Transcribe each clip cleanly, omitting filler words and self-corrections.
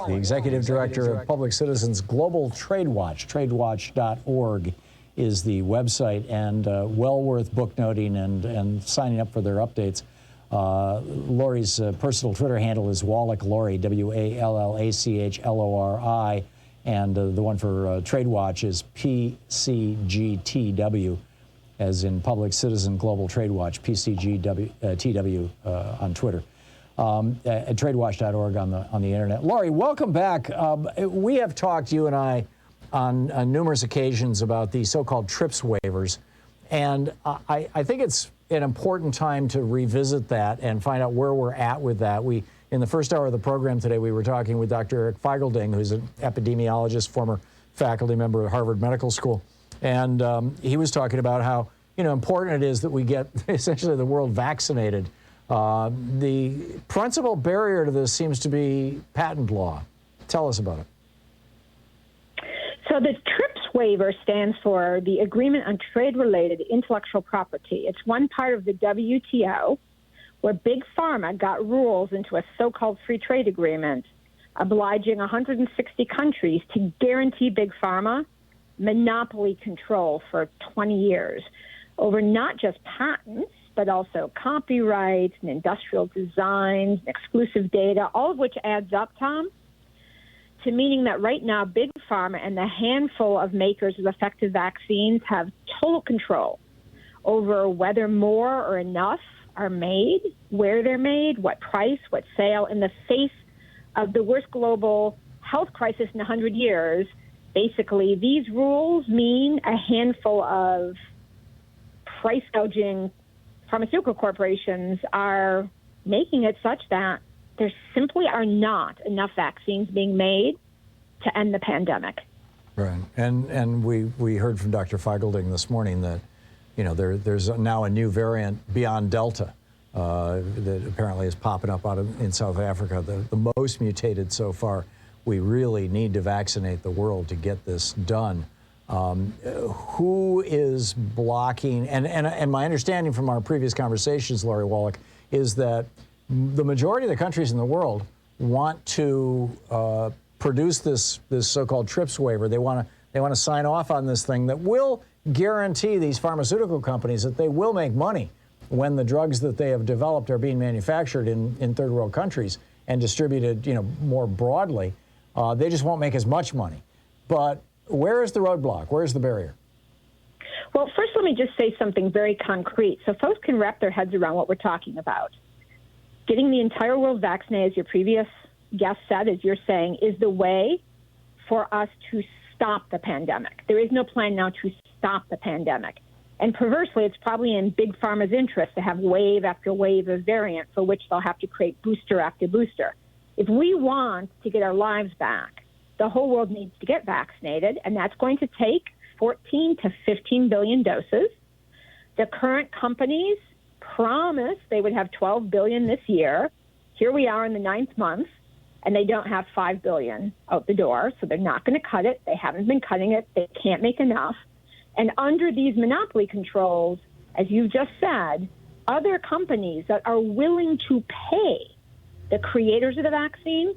the Executive Director of Public Citizens Global Trade Watch. Tradewatch.org is the website, and well worth booknoting and signing up for their updates. Lori's personal Twitter handle is Wallach Lori, WALLACHLORI, and the one for Trade Watch is PCGTW, as in Public Citizen Global Trade Watch, PCGTW on Twitter. At tradewatch.org on the internet. Lori, welcome back. We have talked, you and I, on numerous occasions about the so-called TRIPS waivers, and I think it's an important time to revisit that and find out where we're at with that. In the first hour of the program today, we were talking with Dr. Eric Feigelding, who's an epidemiologist, former faculty member at Harvard Medical School, and he was talking about how important it is that we get essentially the world vaccinated. The principal barrier to this seems to be patent law. Tell us about it. So the TRIPS waiver stands for the Agreement on Trade-Related Intellectual Property. It's one part of the WTO where Big Pharma got rules into a so-called free trade agreement obliging 160 countries to guarantee Big Pharma monopoly control for 20 years over not just patents, but also copyrights and industrial designs, and exclusive data, all of which adds up, Tom, to meaning that right now Big Pharma and the handful of makers of effective vaccines have total control over whether more or enough are made, where they're made, what price, what sale, in the face of the worst global health crisis in 100 years. Basically, these rules mean a handful of price gouging pharmaceutical corporations are making it such that there simply are not enough vaccines being made to end the pandemic. Right, and we heard from Dr. Feigelding this morning that there's now a new variant beyond Delta that apparently is popping up in South Africa, the most mutated so far. We really need to vaccinate the world to get this done. Who is blocking, and my understanding from our previous conversations, Lori Wallach, is that the majority of the countries in the world want to produce this so-called TRIPS waiver. They want to sign off on this thing that will guarantee these pharmaceutical companies that they will make money when the drugs that they have developed are being manufactured in third world countries and distributed, more broadly. They just won't make as much money. But where is the roadblock? Where is the barrier? Well, first, let me just say something very concrete so folks can wrap their heads around what we're talking about. Getting the entire world vaccinated, as your previous guest said, as you're saying, is the way for us to stop the pandemic. There is no plan now to stop the pandemic. And perversely, it's probably in Big Pharma's interest to have wave after wave of variant for which they'll have to create booster after booster. If we want to get our lives back, the whole world needs to get vaccinated, and that's going to take 14 to 15 billion doses. The current companies promised they would have 12 billion this year. Here we are in the 9th month, and they don't have 5 billion out the door, so they're not going to cut it. They haven't been cutting it. They can't make enough. And under these monopoly controls, as you just said, other companies that are willing to pay the creators of the vaccine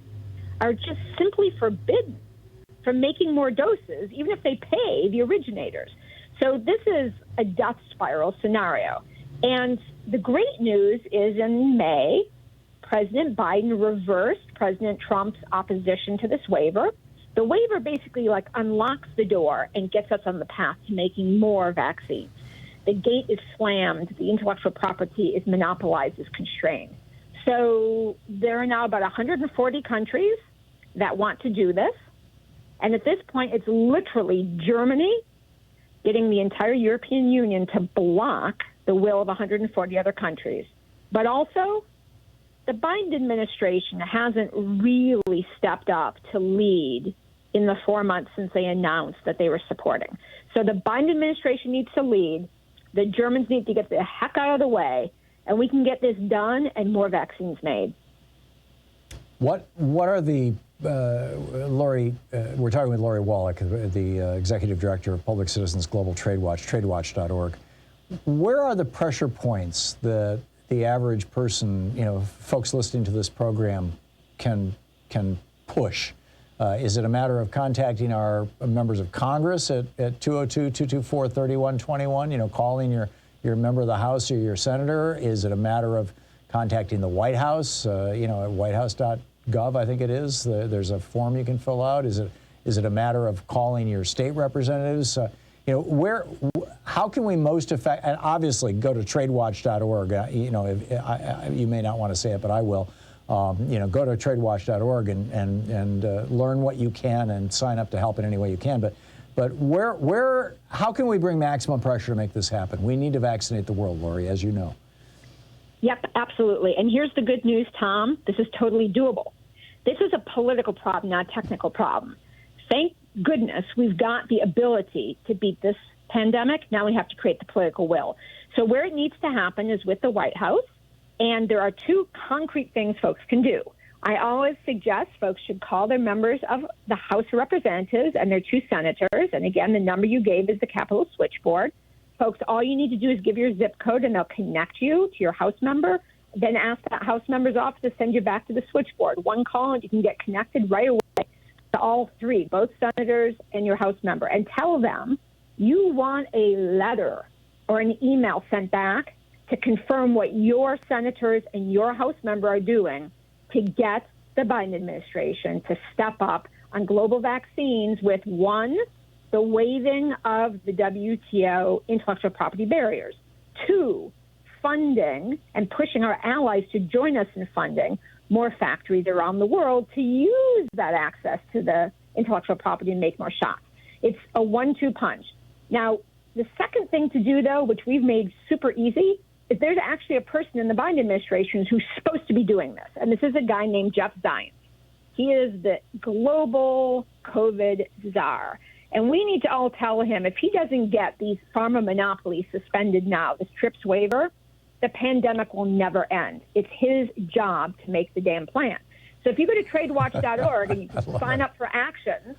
are just simply forbidden from making more doses, even if they pay the originators. So this is a death spiral scenario. And the great news is in May, President Biden reversed President Trump's opposition to this waiver. The waiver basically unlocks the door and gets us on the path to making more vaccines. The gate is slammed. The intellectual property is monopolized, is constrained. So there are now about 140 countries that want to do this. And at this point, it's literally Germany getting the entire European Union to block the will of 140 other countries. But also, the Biden administration hasn't really stepped up to lead in the 4 months since they announced that they were supporting. So the Biden administration needs to lead. The Germans need to get the heck out of the way, and we can get this done and more vaccines made. What are the, Lori, we're talking with Lori Wallach, the Executive Director of Public Citizens Global Trade Watch, tradewatch.org. Where are the pressure points that the average person, folks listening to this program can push Is it a matter of contacting our members of Congress at 202-224-3121, calling your member of the House or your senator? Is it a matter of contacting the White House, at whitehouse.gov, I think it is. There's a form you can fill out. Is it a matter of calling your state representatives? How can we most effect? And obviously, go to tradewatch.org. You may not want to say it, but I will. Go to tradewatch.org and learn what you can and sign up to help in any way you can. But how can we bring maximum pressure to make this happen? We need to vaccinate the world, Lori, as you know. Yep, absolutely. And here's the good news, Tom. This is totally doable. This is a political problem, not a technical problem. Thank goodness we've got the ability to beat this pandemic. Now we have to create the political will. So where it needs to happen is with the White House. And there are two concrete things folks can do. I always suggest folks should call their members of the House of Representatives and their two senators. And again, the number you gave is the Capitol switchboard. Folks, all you need to do is give your zip code and they'll connect you to your House member. Then ask that House member's office to send you back to the switchboard. One call and you can get connected right away to all three, both senators and your House member, and tell them you want a letter or an email sent back to confirm what your senators and your House member are doing to get the Biden administration to step up on global vaccines with, one, the waiving of the WTO intellectual property barriers, two, funding and pushing our allies to join us in funding more factories around the world to use that access to the intellectual property and make more shots. It's a 1-2 punch. Now, the second thing to do, though, which we've made super easy, is there's actually a person in the Biden administration who's supposed to be doing this. And this is a guy named Jeff Zients. He is the global COVID czar. And we need to all tell him if he doesn't get these pharma monopolies suspended now, this TRIPS waiver, the pandemic will never end. It's his job to make the damn plan. So if you go to tradewatch.org and you can sign up for action,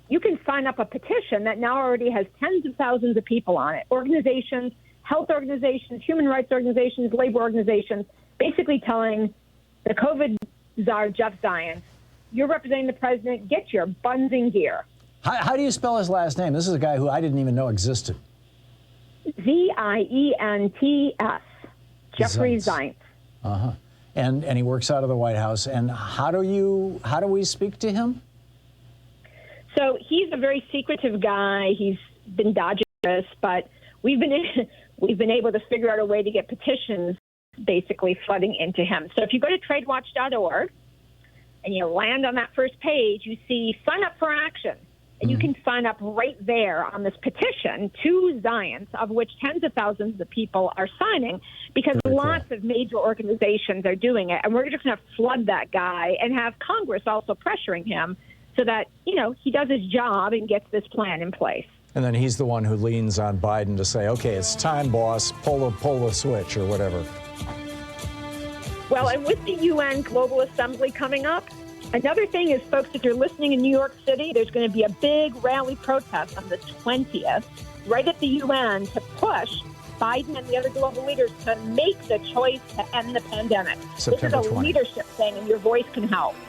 you can sign up a petition that now already has tens of thousands of people on it, organizations, health organizations, human rights organizations, labor organizations, basically telling the COVID czar, Jeff Zients, you're representing the president, get your buns in gear. How do you spell his last name? This is a guy who I didn't even know existed. Zients. Jeffrey Zients. Uh-huh. And he works out of the White House. And how do we speak to him? So he's a very secretive guy. He's been dodging this, but we've been able to figure out a way to get petitions basically flooding into him. So if you go to tradewatch.org and you land on that first page, you see sign up for action. And you can sign up right there on this petition to Zients, of which tens of thousands of people are signing, because lots of major organizations are doing it. And we're just going to flood that guy and have Congress also pressuring him so that, he does his job and gets this plan in place. And then he's the one who leans on Biden to say, okay, it's time, boss, pull the switch or whatever. Well, and with the UN Global Assembly coming up, another thing is, folks, if you're listening in New York City, there's going to be a big rally protest on the 20th, right at the UN, to push Biden and the other global leaders to make the choice to end the pandemic. September This is a 20th. leadership thing, and your voice can help.